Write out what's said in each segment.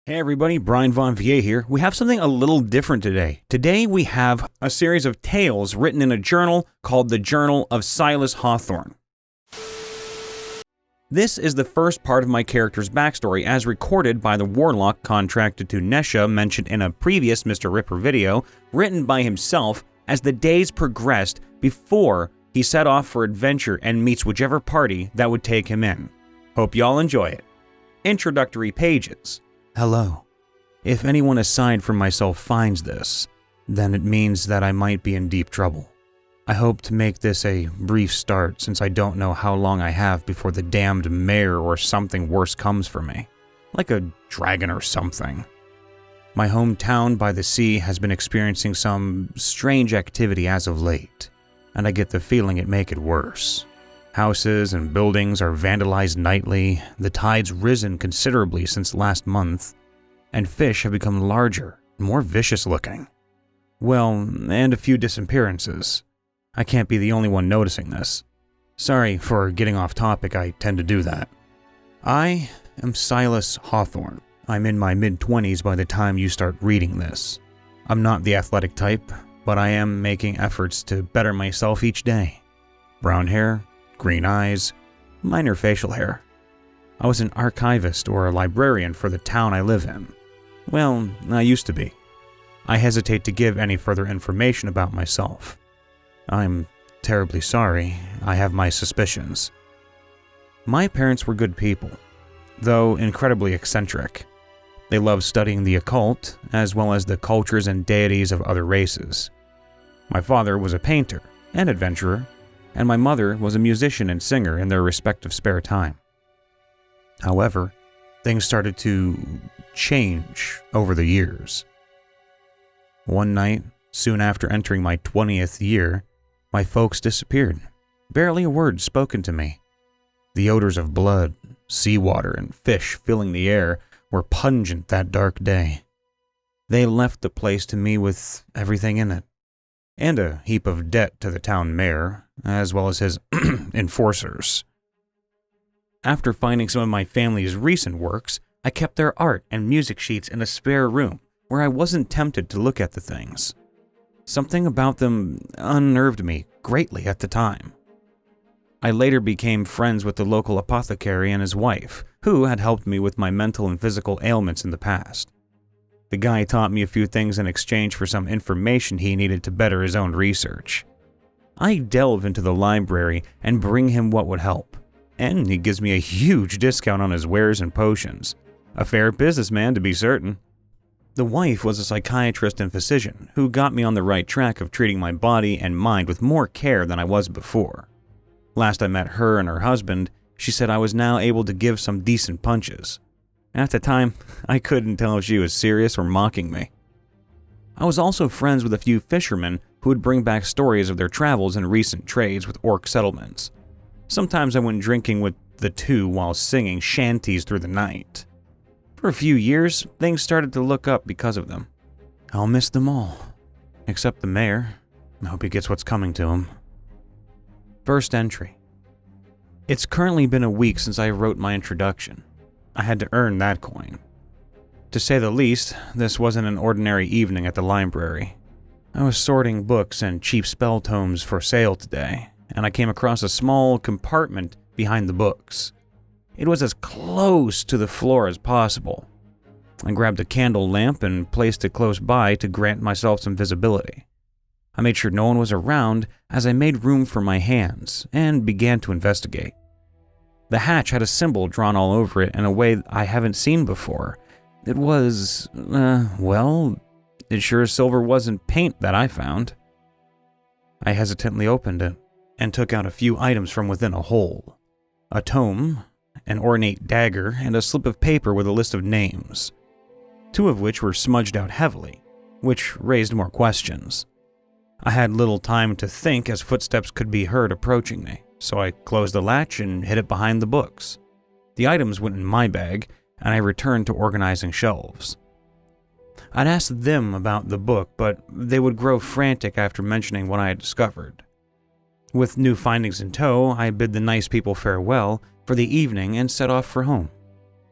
Hey everybody, Brian Von Vier here. We have something a little different today. Today we have a series of tales written in a journal called the Journal of Sylus Hawthorne. This is the first part of my character's backstory as recorded by the warlock contracted to Nesha mentioned in a previous MrRipper video, written by himself as the days progressed before he set off for adventure and meets whichever party that would take him in. Hope y'all enjoy it. Introductory pages. Hello. If anyone aside from myself finds this, then it means that I might be in deep trouble. I hope to make this a brief start since I don't know how long I have before the damned mayor or something worse comes for me. Like a dragon or something. My hometown by the sea has been experiencing some strange activity as of late, and I get the feeling it make it worse. Houses and buildings are vandalized nightly, the tide's risen considerably since last month, and fish have become larger, more vicious looking. Well, and a few disappearances. I can't be the only one noticing this. Sorry for getting off topic, I tend to do that. I am Sylus Hawthorne. I'm in my mid-20s by the time you start reading this. I'm not the athletic type, but I am making efforts to better myself each day. Brown hair, green eyes, minor facial hair. I was an archivist or a librarian for the town I live in. Well, I used to be. I hesitate to give any further information about myself. I'm terribly sorry. I have my suspicions. My parents were good people, though incredibly eccentric. They loved studying the occult, as well as the cultures and deities of other races. My father was a painter and adventurer, and my mother was a musician and singer in their respective spare time. However, things started to change over the years. One night, soon after entering my 20th year, my folks disappeared. Barely a word spoken to me. The odors of blood, seawater, and fish filling the air were pungent that dark day. They left the place to me with everything in it, and a heap of debt to the town mayor, as well as his enforcers. After finding some of my family's recent works, I kept their art and music sheets in a spare room where I wasn't tempted to look at the things. Something about them unnerved me greatly at the time. I later became friends with the local apothecary and his wife, who had helped me with my mental and physical ailments in the past. The guy taught me a few things in exchange for some information he needed to better his own research. I delve into the library and bring him what would help, and he gives me a huge discount on his wares and potions. A fair businessman, to be certain. The wife was a psychiatrist and physician who got me on the right track of treating my body and mind with more care than I was before. Last I met her and her husband, she said I was now able to give some decent punches. At the time, I couldn't tell if she was serious or mocking me. I was also friends with a few fishermen who would bring back stories of their travels and recent trades with orc settlements. Sometimes I went drinking with the two while singing shanties through the night. For a few years, things started to look up because of them. I'll miss them all, except the mayor. I hope he gets what's coming to him. First entry. It's currently been a week since I wrote my introduction. I had to earn that coin. To say the least, this wasn't an ordinary evening at the library. I was sorting books and cheap spell tomes for sale today, and I came across a small compartment behind the books. It was as close to the floor as possible. I grabbed a candle lamp and placed it close by to grant myself some visibility. I made sure no one was around as I made room for my hands and began to investigate. The hatch had a symbol drawn all over it in a way I haven't seen before. It was, well, it sure as silver wasn't paint that I found. I hesitantly opened it and took out a few items from within a hole. A tome, an ornate dagger, and a slip of paper with a list of names, two of which were smudged out heavily, which raised more questions. I had little time to think as footsteps could be heard approaching me, so I closed the latch and hid it behind the books. The items went in my bag, and I returned to organizing shelves. I'd asked them about the book, but they would grow frantic after mentioning what I had discovered. With new findings in tow, I bid the nice people farewell for the evening and set off for home.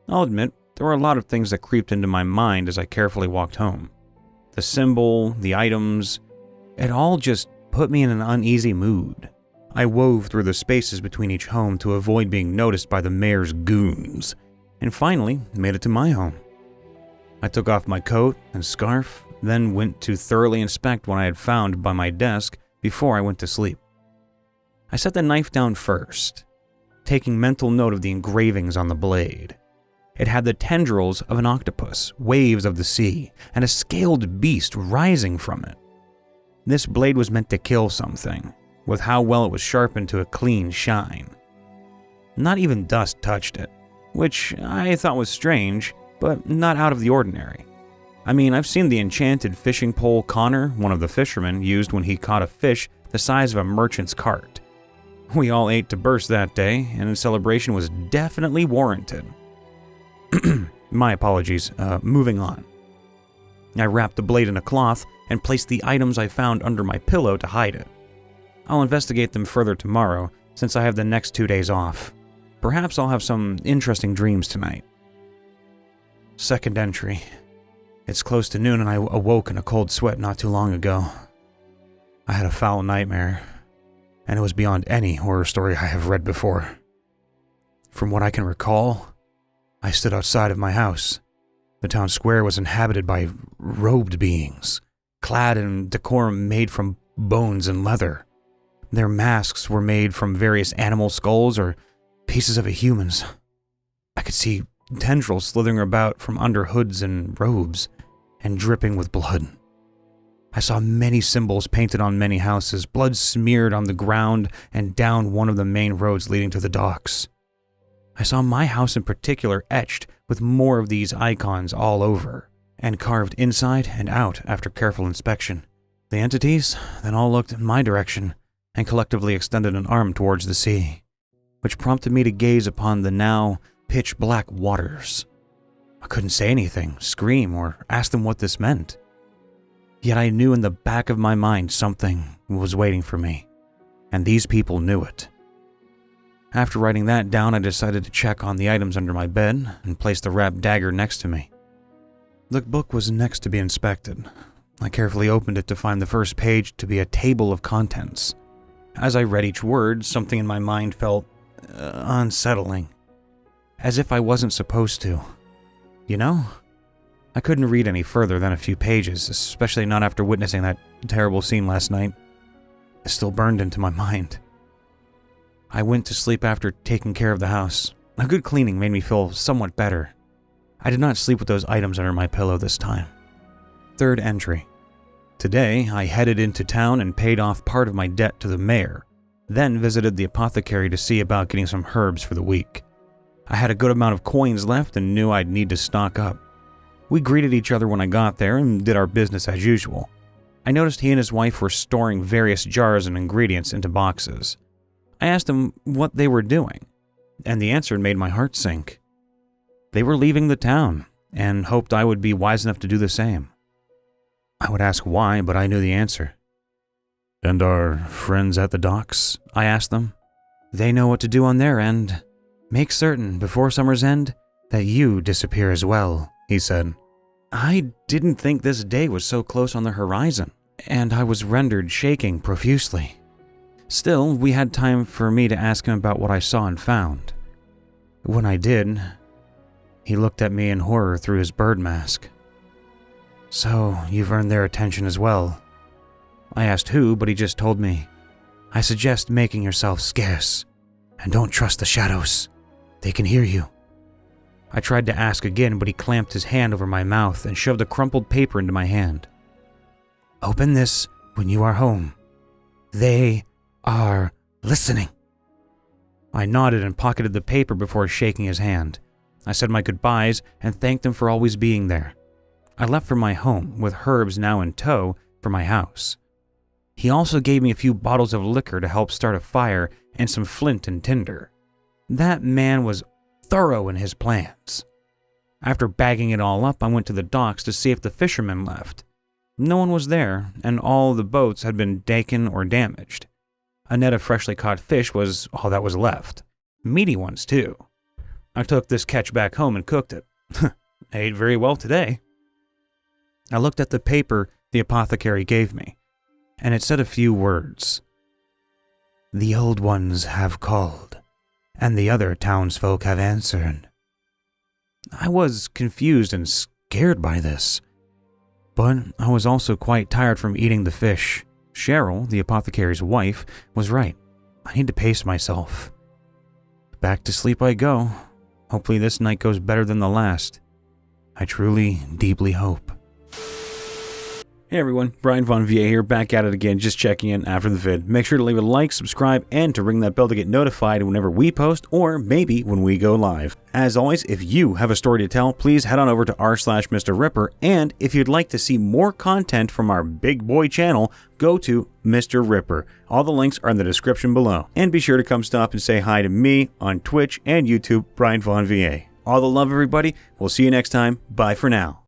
I'll admit, There were a lot of things that creeped into my mind as I carefully walked home. The symbol, the items, it all just put me in an uneasy mood. I wove through the spaces between each home to avoid being noticed by the mayor's goons, and finally made it to my home. I took off my coat and scarf, then went to thoroughly inspect what I had found by my desk before I went to sleep. I set the knife down first, taking mental note of the engravings on the blade. It had the tendrils of an octopus, waves of the sea, and a scaled beast rising from it. This blade was meant to kill something, with how well it was sharpened to a clean shine. Not even dust touched it, which I thought was strange, but not out of the ordinary. I mean, I've seen the enchanted fishing pole Connor, one of the fishermen, used when he caught a fish the size of a merchant's cart. We all ate to burst that day, and the celebration was definitely warranted. My apologies, moving on. I wrapped the blade in a cloth and placed the items I found under my pillow to hide it. I'll investigate them further tomorrow, since I have the next 2 days off. Perhaps I'll have some interesting dreams tonight. Second entry. It's close to noon and I awoke in a cold sweat not too long ago. I had a foul nightmare, and it was beyond any horror story I have read before. From what I can recall, I stood outside of my house. The town square was inhabited by robed beings, clad in decorum made from bones and leather. Their masks were made from various animal skulls or pieces of a human's. I could see tendrils slithering about from under hoods and robes, and dripping with blood. I saw many symbols painted on many houses, blood smeared on the ground and down one of the main roads leading to the docks. I saw my house in particular etched with more of these icons all over, and carved inside and out after careful inspection. The entities then all looked in my direction and collectively extended an arm towards the sea, which prompted me to gaze upon the now pitch-black waters. I couldn't say anything, scream, or ask them what this meant. Yet I knew in the back of my mind something was waiting for me, and these people knew it. After writing that down, I decided to check on the items under my bed and place the wrapped dagger next to me. The book was next to be inspected. I carefully opened it to find the first page to be a table of contents. As I read each word, something in my mind felt unsettling, as if I wasn't supposed to. You know? I couldn't read any further than a few pages, especially not after witnessing that terrible scene last night. It still burned into my mind. I went to sleep after taking care of the house. A good cleaning made me feel somewhat better. I did not sleep with those items under my pillow this time. Third entry. Today, I headed into town and paid off part of my debt to the mayor, then visited the apothecary to see about getting some herbs for the week. I had a good amount of coins left and knew I'd need to stock up. We greeted each other when I got there and did our business as usual. I noticed he and his wife were storing various jars and ingredients into boxes. I asked him what they were doing, and the answer made my heart sink. They were leaving the town, and hoped I would be wise enough to do the same. I would ask why, but I knew the answer. "And our friends at the docks?" I asked them. "They know what to do on their end. Make certain, before summer's end, that you disappear as well," he said. I didn't think this day was so close on the horizon, and I was rendered shaking profusely. Still, we had time for me to ask him about what I saw and found. When I did, he looked at me in horror through his bird mask. "So, you've earned their attention as well." I asked who, but he just told me, "I suggest making yourself scarce, and don't trust the shadows. They can hear you." I tried to ask again, but he clamped his hand over my mouth and shoved a crumpled paper into my hand. "Open this when you are home. They are listening." I nodded and pocketed the paper before shaking his hand. I said my goodbyes and thanked him for always being there. I left for my home, with herbs now in tow for my house. He also gave me a few bottles of liquor to help start a fire and some flint and tinder. That man was thorough in his plans. After bagging it all up, I went to the docks to see if the fishermen left. No one was there, and all the boats had been taken or damaged. A net of freshly caught fish was all that was left. Meaty ones, too. I took this catch back home and cooked it. I ate very well today. I looked at the paper the apothecary gave me, and it said a few words. The old ones have called, and the other townsfolk have answered. I was confused and scared by this, but I was also quite tired from eating the fish. Cheryl, the apothecary's wife, was right. I need to pace myself. Back to sleep I go. Hopefully this night goes better than the last. I truly, deeply hope. Hey everyone, Brian Von VA here, back at it again, just checking in after the vid. Make sure to leave a like, subscribe, and to ring that bell to get notified whenever we post, or maybe when we go live. As always, if you have a story to tell, please head on over to r/MrRipper, and if you'd like to see more content from our big boy channel, go to MrRipper. All the links are in the description below. And be sure to come stop and say hi to me on Twitch and YouTube, Brian Von VA. All the love, everybody. We'll see you next time. Bye for now.